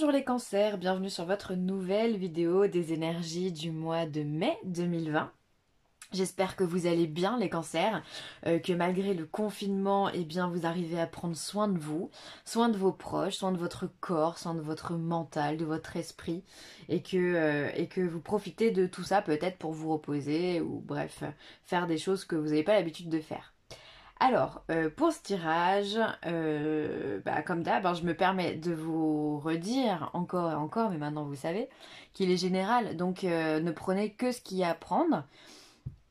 Bonjour les cancers, bienvenue sur votre nouvelle vidéo des énergies du mois de mai 2020. J'espère que vous allez bien les cancers, que malgré le confinement, eh bien, vous arrivez à prendre soin de vous, soin de vos proches, soin de votre corps, soin de votre mental, de votre esprit, et que vous profitez de tout ça peut-être pour vous reposer ou bref, faire des choses que vous n'avez pas l'habitude de faire. Alors, pour ce tirage, comme d'hab, je me permets de vous redire encore et encore, mais maintenant vous savez, qu'il est général, donc ne prenez que ce qu'il y a à prendre.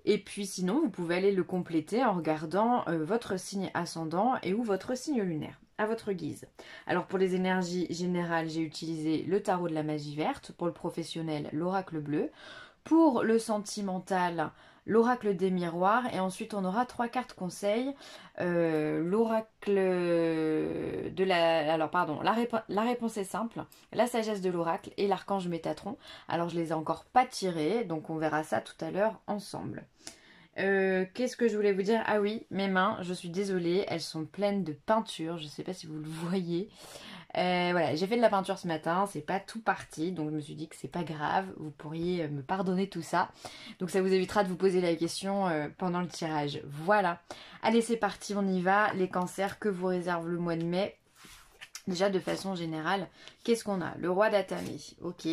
Et puis sinon, vous pouvez aller le compléter en regardant votre signe ascendant et ou votre signe lunaire, à votre guise. Alors pour les énergies générales, j'ai utilisé le tarot de la magie verte, pour le professionnel, l'oracle bleu. Pour le sentimental, l'oracle des miroirs, et ensuite on aura 3 cartes conseils, l'oracle de la... Alors pardon, la réponse est simple, la sagesse de l'oracle et l'archange Métatron. Alors je les ai encore pas tirés, donc on verra ça tout à l'heure ensemble. Qu'est-ce que je voulais vous dire? Ah oui, mes mains, je suis désolée, elles sont pleines de peinture, je ne sais pas si vous le voyez. Voilà, j'ai fait de la peinture ce matin, c'est pas tout parti, donc je me suis dit que c'est pas grave, vous pourriez me pardonner tout ça. Donc ça vous évitera de vous poser la question pendant le tirage. Voilà, allez c'est parti, on y va. Les cancers, que vous réserve le mois de mai? Déjà de façon générale, qu'est-ce qu'on a? Le roi d'Atamé, ok.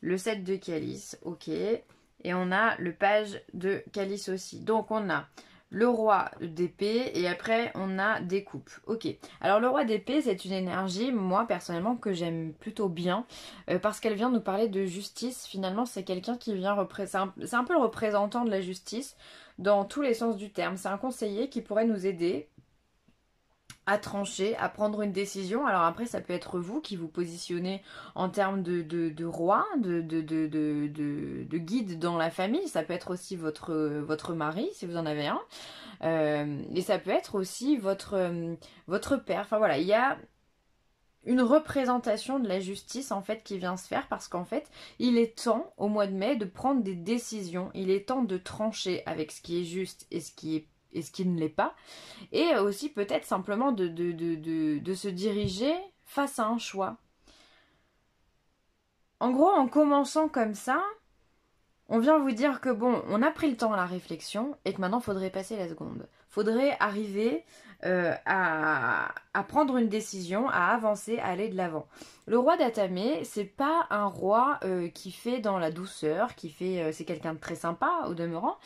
Le 7 de calice, ok. Et on a le page de calice aussi. Donc on a le roi d'épée et après on a des coupes. Ok. Alors le roi d'épée, c'est une énergie, moi personnellement, que j'aime plutôt bien parce qu'elle vient nous parler de justice. Finalement, c'est quelqu'un qui vient représenter... C'est un peu le représentant de la justice dans tous les sens du terme. C'est un conseiller qui pourrait nous aider à trancher, à prendre une décision. Alors après, ça peut être vous qui vous positionnez en termes de roi, de guide dans la famille. Ça peut être aussi votre mari, si vous en avez un. Et ça peut être aussi votre père. Enfin voilà, il y a une représentation de la justice en fait qui vient se faire parce qu'en fait, il est temps au mois de mai de prendre des décisions. Il est temps de trancher avec ce qui est juste et ce qui ne l'est pas, et aussi peut-être simplement de se diriger face à un choix. En gros, en commençant comme ça, on vient vous dire que bon, on a pris le temps à la réflexion et que maintenant il faudrait passer la seconde. Faudrait arriver à prendre une décision, à avancer, à aller de l'avant. Le roi d'Atamé, c'est pas un roi qui fait dans la douceur, c'est quelqu'un de très sympa au demeurant,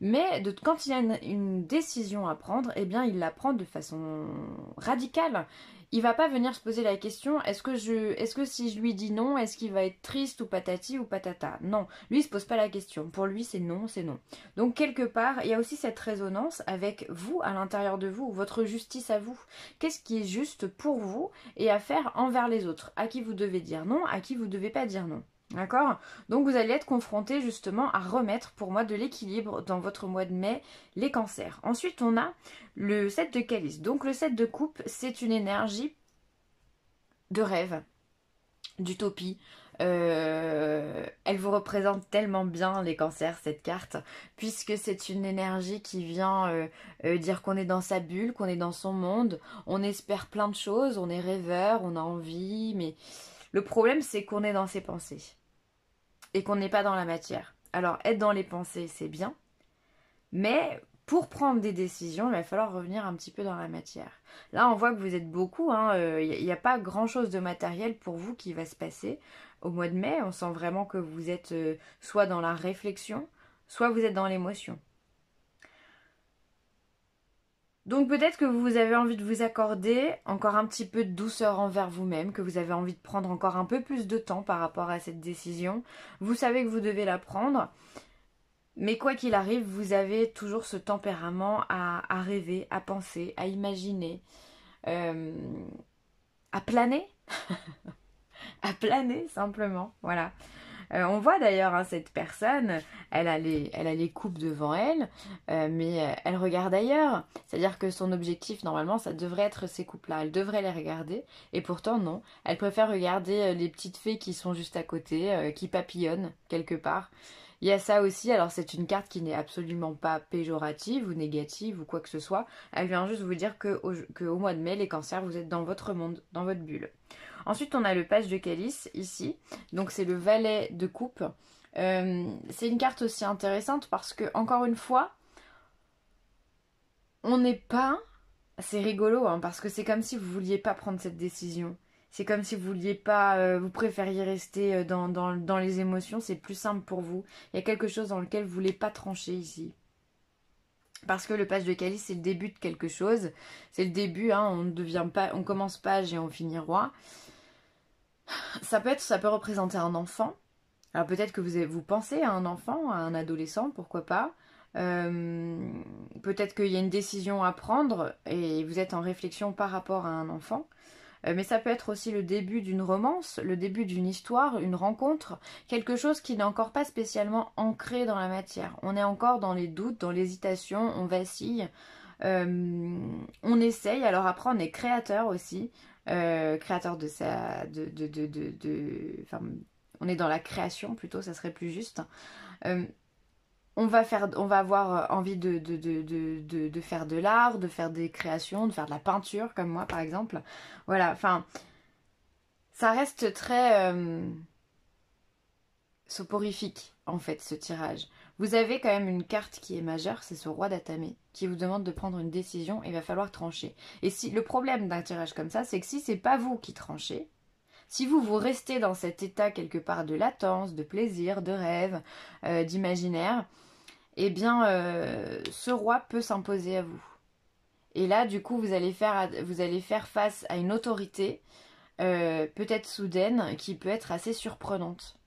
mais quand il a une décision à prendre, eh bien il la prend de façon radicale. Il va pas venir se poser la question, est-ce que si je lui dis non, est-ce qu'il va être triste ou patati ou patata? Non, lui il se pose pas la question. Pour lui c'est non, c'est non. Donc quelque part, il y a aussi cette résonance avec vous à l'intérieur de vous, votre justice à vous. Qu'est-ce qui est juste pour vous et à faire envers les autres? À qui vous devez dire non, à qui vous devez pas dire non. D'accord? Donc vous allez être confronté justement à remettre pour moi de l'équilibre dans votre mois de mai, les cancers. Ensuite on a le 7 de calice. Donc le 7 de coupe, c'est une énergie de rêve, d'utopie. Elle vous représente tellement bien les cancers, cette carte, puisque c'est une énergie qui vient dire qu'on est dans sa bulle, qu'on est dans son monde, on espère plein de choses, on est rêveur, on a envie, mais le problème c'est qu'on est dans ses pensées et qu'on n'est pas dans la matière. Alors être dans les pensées c'est bien, mais pour prendre des décisions, il va falloir revenir un petit peu dans la matière. Là, on voit que vous êtes beaucoup. Il n'y a pas grand-chose de matériel pour vous qui va se passer au mois de mai. On sent vraiment que vous êtes soit dans la réflexion, soit vous êtes dans l'émotion. Donc peut-être que vous avez envie de vous accorder encore un petit peu de douceur envers vous-même, que vous avez envie de prendre encore un peu plus de temps par rapport à cette décision. Vous savez que vous devez la prendre. Mais quoi qu'il arrive, vous avez toujours ce tempérament à rêver, à penser, à imaginer, à planer, à planer simplement, voilà. On voit d'ailleurs cette personne, elle a les coupes devant elle, mais elle regarde ailleurs. C'est-à-dire que son objectif, normalement, ça devrait être ces coupes-là. Elle devrait les regarder, et pourtant non. Elle préfère regarder les petites fées qui sont juste à côté, qui papillonnent quelque part. Il y a ça aussi, alors c'est une carte qui n'est absolument pas péjorative ou négative ou quoi que ce soit. Elle vient juste vous dire que au mois de mai, les cancers, vous êtes dans votre monde, dans votre bulle. Ensuite, on a le page de calice ici. Donc c'est le valet de coupe. C'est une carte aussi intéressante parce que, encore une fois, on n'est pas... C'est rigolo, hein, parce que c'est comme si vous vouliez pas prendre cette décision. C'est comme si vous vouliez pas, vous préfériez rester dans les émotions, c'est plus simple pour vous. Il y a quelque chose dans lequel vous voulez pas trancher ici. Parce que le page de calice, c'est le début de quelque chose. C'est le début, hein, on commence page et on finit roi. Ça peut représenter un enfant. Alors peut-être que vous pensez à un enfant, à un adolescent, pourquoi pas. Peut-être qu'il y a une décision à prendre et vous êtes en réflexion par rapport à un enfant. Mais ça peut être aussi le début d'une romance, le début d'une histoire, une rencontre, quelque chose qui n'est encore pas spécialement ancré dans la matière. On est encore dans les doutes, dans l'hésitation, on vacille, on essaye. Alors après, on est créateur aussi, créateur de sa... Enfin, on est dans la création plutôt, ça serait plus juste. On va avoir envie de faire de l'art, de faire des créations, de faire de la peinture, comme moi par exemple. Voilà, enfin, ça reste très soporifique en fait ce tirage. Vous avez quand même une carte qui est majeure, c'est ce roi d'Atamé, qui vous demande de prendre une décision et il va falloir trancher. Et si le problème d'un tirage comme ça, c'est que si c'est pas vous qui tranchez, si vous restez dans cet état quelque part de latence, de plaisir, de rêve, d'imaginaire, eh bien, ce roi peut s'imposer à vous. Et là, du coup, vous allez faire face à une autorité, peut-être soudaine, qui peut être assez surprenante.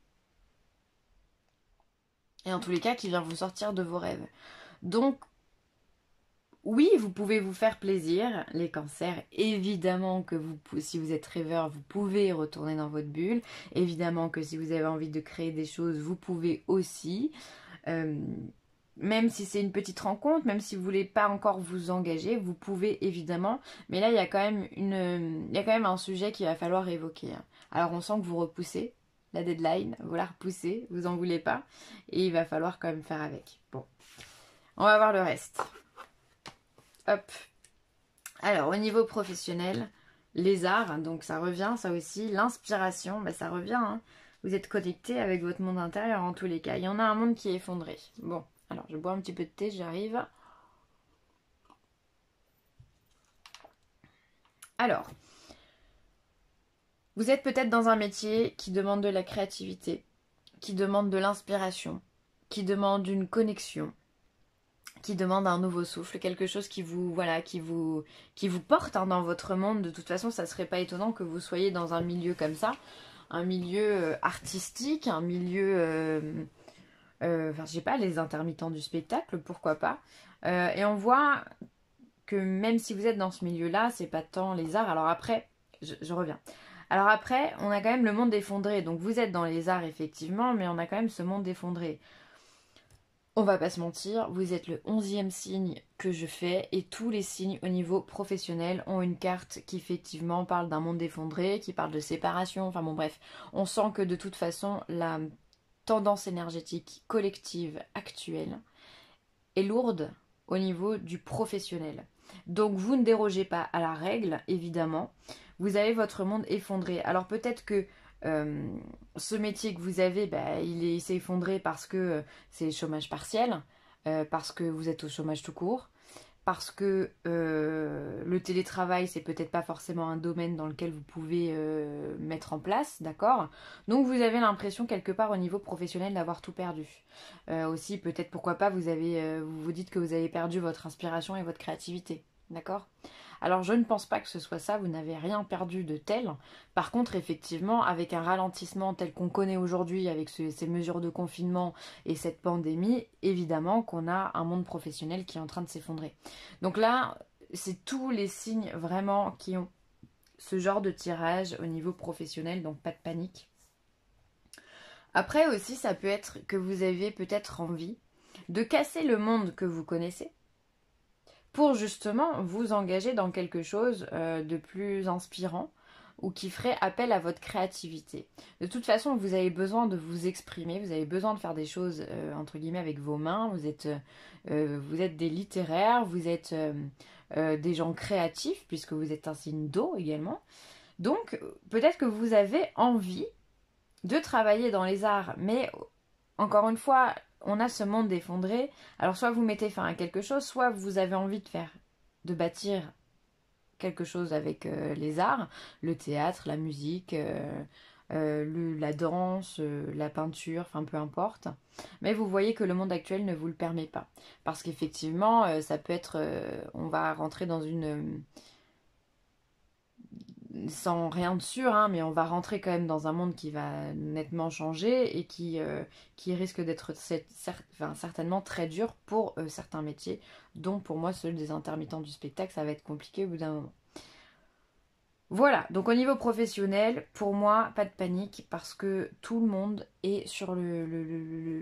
Et en tous les cas, qui vient vous sortir de vos rêves. Donc, oui, vous pouvez vous faire plaisir, les cancers. Évidemment que si vous êtes rêveur, vous pouvez retourner dans votre bulle. Évidemment que si vous avez envie de créer des choses, vous pouvez aussi. Même si c'est une petite rencontre, même si vous voulez pas encore vous engager, vous pouvez évidemment. Mais là, il y a quand même un sujet qu'il va falloir évoquer. Alors, on sent que vous repoussez la deadline, vous la repoussez, vous en voulez pas. Et il va falloir quand même faire avec. Bon, on va voir le reste. Hop. Alors, au niveau professionnel, les arts, donc ça revient, ça aussi. L'inspiration, bah, ça revient. Hein. Vous êtes connecté avec votre monde intérieur en tous les cas. Il y en a un monde qui est effondré. Bon. Alors, je bois un petit peu de thé, j'arrive. Alors, vous êtes peut-être dans un métier qui demande de la créativité, qui demande de l'inspiration, qui demande une connexion, qui demande un nouveau souffle, quelque chose qui vous porte hein, dans votre monde. De toute façon, ça serait pas étonnant que vous soyez dans un milieu comme ça, un milieu artistique, un milieu... enfin, je sais pas, les intermittents du spectacle, pourquoi pas. Et on voit que même si vous êtes dans ce milieu-là, c'est pas tant les arts. Alors après, je reviens. Alors après, on a quand même le monde effondré. Donc vous êtes dans les arts, effectivement, mais on a quand même ce monde effondré. On va pas se mentir, vous êtes le 11e signe que je fais et tous les signes au niveau professionnel ont une carte qui effectivement parle d'un monde effondré, qui parle de séparation, enfin bon bref. On sent que de toute façon, la tendance énergétique collective actuelle est lourde au niveau du professionnel. Donc vous ne dérogez pas à la règle, évidemment. Vous avez votre monde effondré. Alors peut-être que ce métier que vous avez, bah, il s'est effondré parce que c'est le chômage partiel, parce que vous êtes au chômage tout court, parce que le télétravail, c'est peut-être pas forcément un domaine dans lequel vous pouvez mettre en place, d'accord? Donc vous avez l'impression quelque part au niveau professionnel d'avoir tout perdu. Aussi, peut-être pourquoi pas, vous vous dites que vous avez perdu votre inspiration et votre créativité, d'accord? Alors je ne pense pas que ce soit ça, vous n'avez rien perdu de tel. Par contre, effectivement, avec un ralentissement tel qu'on connaît aujourd'hui, avec ces mesures de confinement et cette pandémie, évidemment qu'on a un monde professionnel qui est en train de s'effondrer. Donc là, c'est tous les signes vraiment qui ont ce genre de tirage au niveau professionnel, donc pas de panique. Après aussi, ça peut être que vous avez peut-être envie de casser le monde que vous connaissez, pour justement vous engager dans quelque chose de plus inspirant, ou qui ferait appel à votre créativité. De toute façon, vous avez besoin de vous exprimer, vous avez besoin de faire des choses entre guillemets avec vos mains, vous êtes des littéraires, vous êtes des gens créatifs puisque vous êtes un signe d'eau également. Donc peut-être que vous avez envie de travailler dans les arts, mais encore une fois, on a ce monde effondré. Alors soit vous mettez fin à quelque chose, soit vous avez envie de bâtir quelque chose avec les arts, le théâtre, la musique, la danse, la peinture, enfin peu importe. Mais vous voyez que le monde actuel ne vous le permet pas. Parce qu'effectivement, ça peut être... on va rentrer dans une... sans rien de sûr, hein, mais on va rentrer quand même dans un monde qui va nettement changer et qui risque d'être certainement très dur pour certains métiers, dont pour moi celui des intermittents du spectacle, ça va être compliqué au bout d'un moment. Voilà, donc au niveau professionnel, pour moi, pas de panique parce que tout le monde est sur le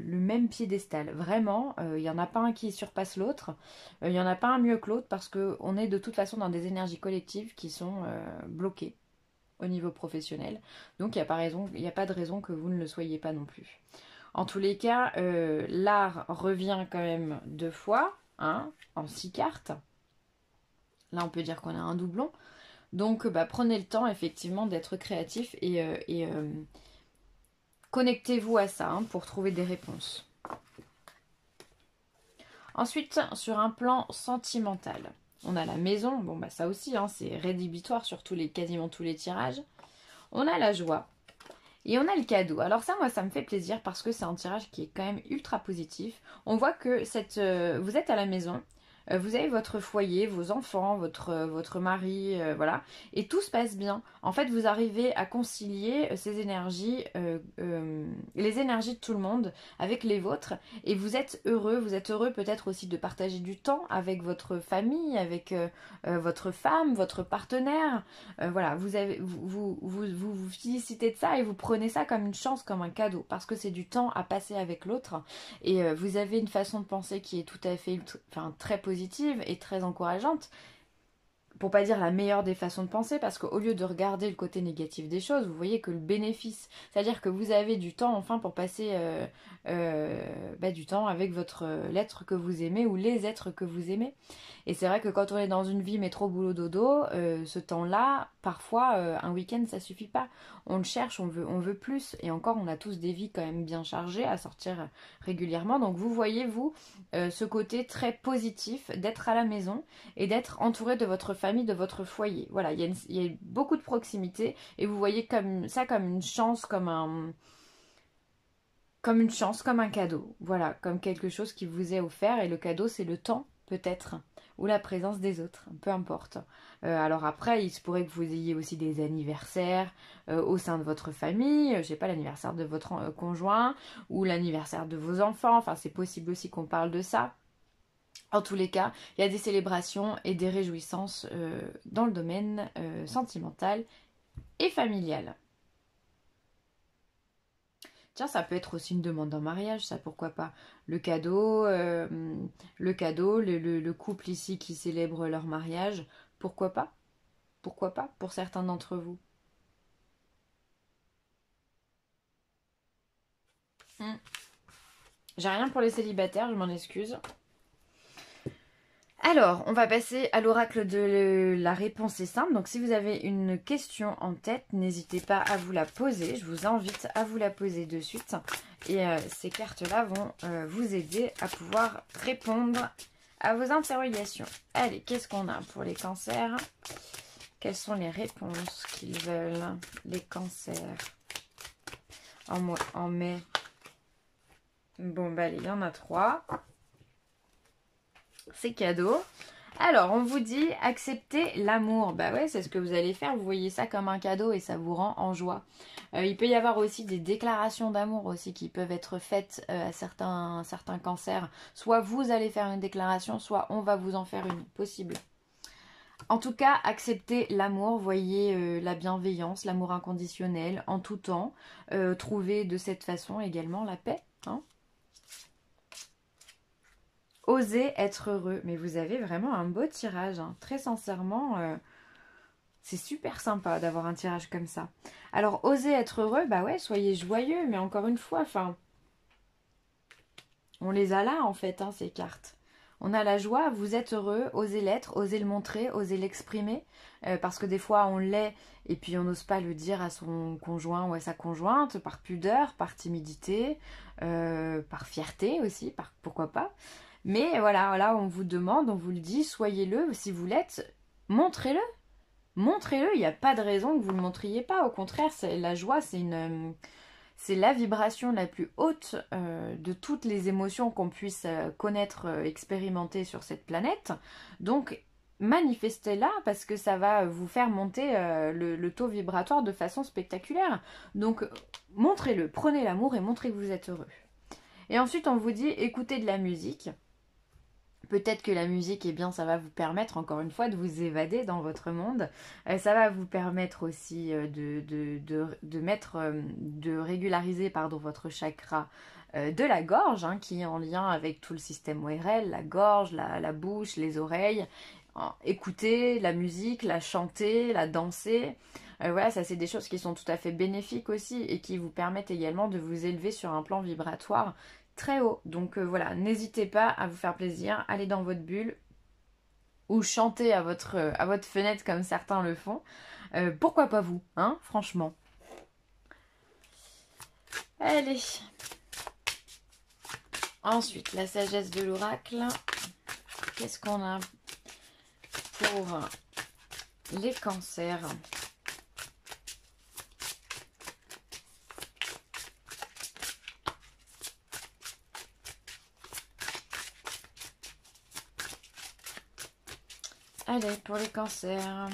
même piédestal. Vraiment, il n'y en a pas un qui surpasse l'autre, il n'y en a pas un mieux que l'autre parce qu'on est de toute façon dans des énergies collectives qui sont bloquées au niveau professionnel. Donc il n'y a pas de raison que vous ne le soyez pas non plus. En tous les cas, l'art revient quand même 2 fois, hein, en 6 cartes. Là, on peut dire qu'on a un doublon. Donc, prenez le temps, effectivement, d'être créatif et connectez-vous à ça hein, pour trouver des réponses. Ensuite, sur un plan sentimental, on a la maison. Bon, ça aussi, hein, c'est rédhibitoire sur quasiment tous les tirages. On a la joie et on a le cadeau. Alors ça, moi, ça me fait plaisir parce que c'est un tirage qui est quand même ultra positif. On voit que vous êtes à la maison. Vous avez votre foyer, vos enfants, votre mari, voilà, et tout se passe bien. En fait, vous arrivez à concilier ces énergies, les énergies de tout le monde avec les vôtres, et vous êtes heureux. Vous êtes heureux peut-être aussi de partager du temps avec votre famille, avec votre femme, votre partenaire. Voilà, vous félicitez de ça et vous prenez ça comme une chance, comme un cadeau, parce que c'est du temps à passer avec l'autre, et vous avez une façon de penser qui est tout à fait, très positive et très encourageante, pour pas dire la meilleure des façons de penser, parce qu'au lieu de regarder le côté négatif des choses, vous voyez que le bénéfice, c'est-à-dire que vous avez du temps enfin pour passer du temps avec l'être que vous aimez ou les êtres que vous aimez. Et c'est vrai que quand on est dans une vie métro boulot dodo, ce temps-là, parfois un week-end ça suffit pas. On le cherche, on veut plus, et encore on a tous des vies quand même bien chargées à sortir régulièrement. Donc vous voyez ce côté très positif d'être à la maison et d'être entouré de votre famille, de votre foyer. Voilà, il y a beaucoup de proximité et vous voyez comme ça comme une chance, comme un cadeau. Voilà, comme quelque chose qui vous est offert, et le cadeau c'est le temps peut-être, ou la présence des autres, peu importe. Alors après, il se pourrait que vous ayez aussi des anniversaires au sein de votre famille, je sais pas, l'anniversaire de votre conjoint, ou l'anniversaire de vos enfants, enfin c'est possible aussi qu'on parle de ça. En tous les cas, il y a des célébrations et des réjouissances dans le domaine sentimental et familial. Tiens, ça peut être aussi une demande en mariage, ça, pourquoi pas. Le cadeau, le couple ici qui célèbre leur mariage, pourquoi pas? Pourquoi pas pour certains d'entre vous? J'ai rien pour les célibataires, je m'en excuse. Alors, on va passer à l'oracle de la réponse est simple. Donc, si vous avez une question en tête, n'hésitez pas à vous la poser. Je vous invite à vous la poser de suite. Et ces cartes-là vont vous aider à pouvoir répondre à vos interrogations. Allez, qu'est-ce qu'on a pour les cancers? Quelles sont les réponses qu'ils veulent, les cancers, en mai? Bon, bah allez, il y en a 3. C'est cadeau. Alors, on vous dit accepter l'amour. Bah ouais, c'est ce que vous allez faire. Vous voyez ça comme un cadeau et ça vous rend en joie. Il peut y avoir aussi des déclarations d'amour aussi qui peuvent être faites à certains cancers. Soit vous allez faire une déclaration, soit on va vous en faire une. Possible. En tout cas, accepter l'amour, voyez la bienveillance, l'amour inconditionnel en tout temps. Trouver de cette façon également la paix. Hein. Osez être heureux. Mais vous avez vraiment un beau tirage. Hein. Très sincèrement, C'est super sympa d'avoir un tirage comme ça. Alors, osez être heureux, bah ouais, soyez joyeux, mais encore une fois, enfin, on les a là en fait, hein, ces cartes. On a la joie, vous êtes heureux, osez l'être, osez le montrer, osez l'exprimer. Parce que des fois on l'est et puis on n'ose pas le dire à son conjoint ou à sa conjointe, par pudeur, par timidité, par fierté aussi, pourquoi pas. Mais voilà, là on vous demande, on vous le dit, soyez-le, si vous l'êtes, montrez-le. Montrez-le, il n'y a pas de raison que vous ne le montriez pas. Au contraire, la joie, c'est la vibration la plus haute de toutes les émotions qu'on puisse connaître, expérimenter sur cette planète. Donc, manifestez-la parce que ça va vous faire monter le taux vibratoire de façon spectaculaire. Donc, montrez-le, prenez l'amour et montrez que vous êtes heureux. Et ensuite, on vous dit, écoutez de la musique. Peut-être que la musique, eh bien, ça va vous permettre, encore une fois, de vous évader dans votre monde. Ça va vous permettre aussi de régulariser votre chakra de la gorge, hein, qui est en lien avec tout le système ORL, la gorge, la bouche, les oreilles. Écouter la musique, la chanter, la danser. Voilà, ça c'est des choses qui sont tout à fait bénéfiques aussi et qui vous permettent également de vous élever sur un plan vibratoire très haut. Donc voilà, n'hésitez pas à vous faire plaisir, allez dans votre bulle ou chantez à votre fenêtre comme certains le font. Pourquoi pas vous, hein, franchement. Allez. Ensuite, la sagesse de l'oracle. Qu'est-ce qu'on a pour les cancers ? Allez, pour les cancers.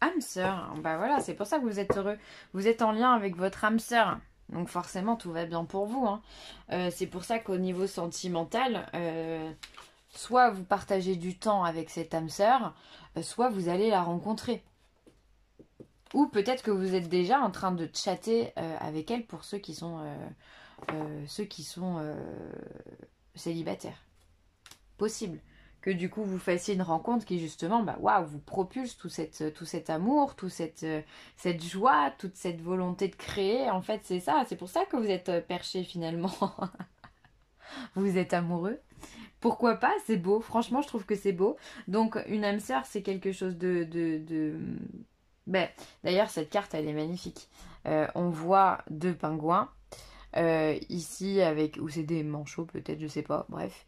Âme sœur. Bah voilà, c'est pour ça que vous êtes heureux. Vous êtes en lien avec votre âme sœur. Donc forcément, tout va bien pour vous. Hein. C'est pour ça qu'au niveau sentimental, soit vous partagez du temps avec cette âme sœur, soit vous allez la rencontrer. Ou peut-être que vous êtes déjà en train de chatter avec elle pour ceux qui sont célibataires. Possible que du coup vous fassiez une rencontre qui justement waouh, vous propulse tout cet amour, toute cette joie, toute cette volonté de créer. En fait c'est ça, c'est pour ça que vous êtes perché finalement. Vous êtes amoureux. Pourquoi pas, c'est beau, franchement je trouve que c'est beau. Donc une âme sœur c'est quelque chose d'ailleurs cette carte elle est magnifique. On voit deux pingouins ici ou c'est des manchots peut-être, je sais pas, bref.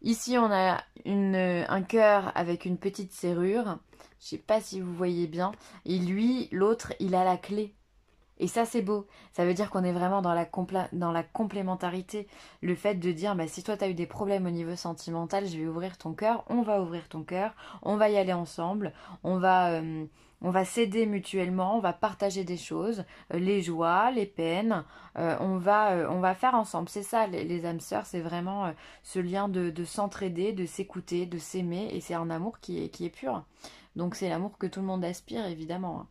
Ici, on a un cœur avec une petite serrure. Je sais pas si vous voyez bien. Et lui, l'autre, il a la clé. Et ça, c'est beau. Ça veut dire qu'on est vraiment dans la complémentarité. Le fait de dire, si toi, tu as eu des problèmes au niveau sentimental, je vais ouvrir ton cœur. On va ouvrir ton cœur. On va y aller ensemble. On va s'aider mutuellement. On va partager des choses. Les joies, les peines. On va faire ensemble. C'est ça, les âmes sœurs. C'est vraiment ce lien de s'entraider, de s'écouter, de s'aimer. Et c'est un amour qui est pur. Donc, c'est l'amour que tout le monde aspire, évidemment.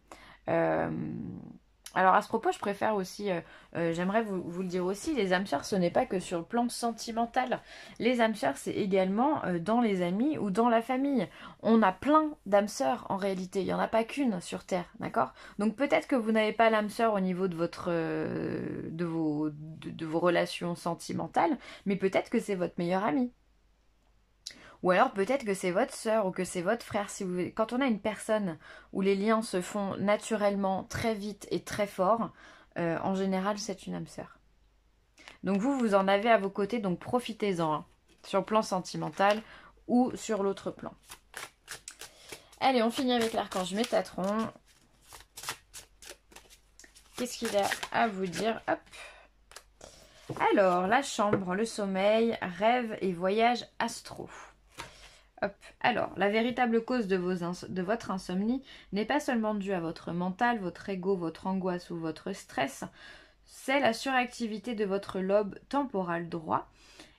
Alors à ce propos, je préfère aussi, j'aimerais vous le dire aussi, les âmes sœurs, ce n'est pas que sur le plan sentimental. Les âmes sœurs, c'est également dans les amis ou dans la famille. On a plein d'âmes sœurs en réalité, il n'y en a pas qu'une sur Terre, d'accord? Donc peut-être que vous n'avez pas l'âme sœur au niveau de vos relations sentimentales, mais peut-être que c'est votre meilleur ami. Ou alors peut-être que c'est votre sœur ou que c'est votre frère. Quand on a une personne où les liens se font naturellement très vite et très fort, en général c'est une âme sœur. Donc vous en avez à vos côtés, donc profitez-en, hein, sur le plan sentimental ou sur l'autre plan. Allez, on finit avec l'archange Métatron. Qu'est-ce qu'il a à vous dire? Hop. Alors, la chambre, le sommeil, rêve et voyage astro. Hop. Alors, la véritable cause de votre insomnie n'est pas seulement due à votre mental, votre ego, votre angoisse ou votre stress, c'est la suractivité de votre lobe temporal droit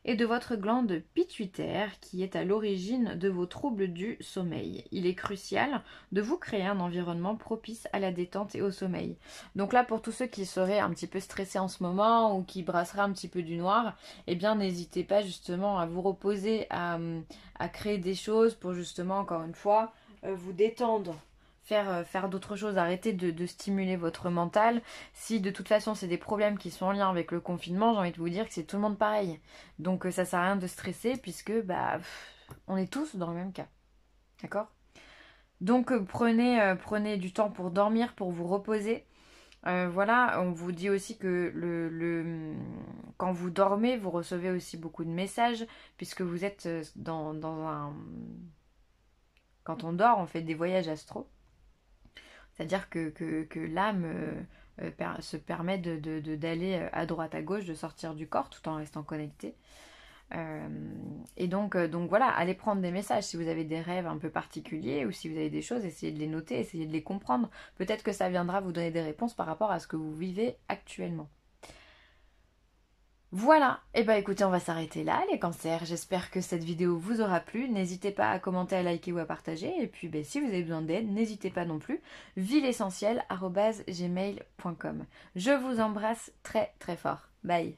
et de votre glande pituitaire qui est à l'origine de vos troubles du sommeil. Il est crucial de vous créer un environnement propice à la détente et au sommeil. Donc là, pour tous ceux qui seraient un petit peu stressés en ce moment ou qui brasseraient un petit peu du noir, eh bien n'hésitez pas justement à vous reposer, à créer des choses pour justement, encore une fois, vous détendre. Faire d'autres choses, arrêter de stimuler votre mental. Si de toute façon c'est des problèmes qui sont en lien avec le confinement, j'ai envie de vous dire que c'est tout le monde pareil. Donc ça sert à rien de stresser puisque on est tous dans le même cas. D'accord? Donc prenez du temps pour dormir, pour vous reposer. Voilà, on vous dit aussi que quand vous dormez, vous recevez aussi beaucoup de messages puisque vous êtes dans un... Quand on dort, on fait des voyages astraux. C'est-à-dire que l'âme se permet d'aller à droite, à gauche, de sortir du corps tout en restant connecté. Et donc voilà, allez prendre des messages si vous avez des rêves un peu particuliers ou si vous avez des choses, essayez de les noter, essayez de les comprendre. Peut-être que ça viendra vous donner des réponses par rapport à ce que vous vivez actuellement. Voilà, et écoutez, on va s'arrêter là les cancers, j'espère que cette vidéo vous aura plu, n'hésitez pas à commenter, à liker ou à partager, et puis si vous avez besoin d'aide, n'hésitez pas non plus, vielessentielle@gmail.com. Je vous embrasse très très fort, bye.